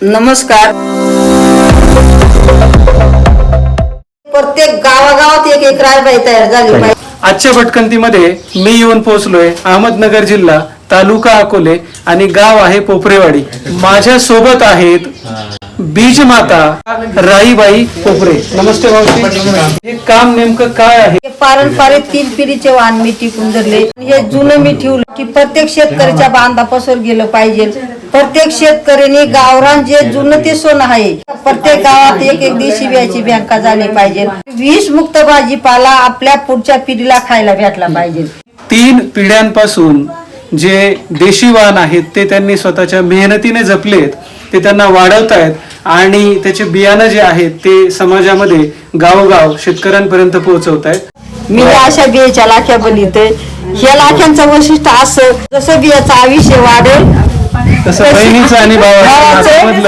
नमस्कार. प्रत्येक गावागावात एक एक रायबाई तयार झाली पाहिजे. आजच्या भटकंतीमध्ये मी येऊन पोहोचलोय अहमदनगर जिल्हा, तालुका अकोले आणि गाव आहे पोपरेवाडी. माझ्या सोबत आहेत बीज माता राईबाई पोपरे. नमस्ते मावशी. हे काम नेमकं काय आहे? हे पारंपरिक 3 पिढीचे वाण मी टिकून धरले. हे जुनं मी ठेवलं की प्रत्येक शेतकऱ्याच्या बांधापासून गेलं पाहिजे. प्रत्येक शेतकऱ्याने गावरान जे जुनं ते सोनं आहे. प्रत्येक गावात एक एक देशी बियाची बँका झाली पाहिजे. विष मुक्त भाजीपाला आपल्या पुढच्या पिढीला खायला भेटला पाहिजे. 3 पिढ्यांपासून जे देशी वाण आहेत ते त्यांनी स्वतःच्या मेहनतीने जपलेत, ते त्यांना वाढवतायत आणि त्याचे बियाणं जे आहेत ते समाजामध्ये गावोगाव शेतकऱ्यांपर्यंत पोहोचवतायत. मी अशा बियाच्या लाख्या बनवते. या लाख्यांचं वैशिष्ट्य असं, जसं बियाचं आयुष्य वाढेल तसं बहिणीचं आणि भावाचं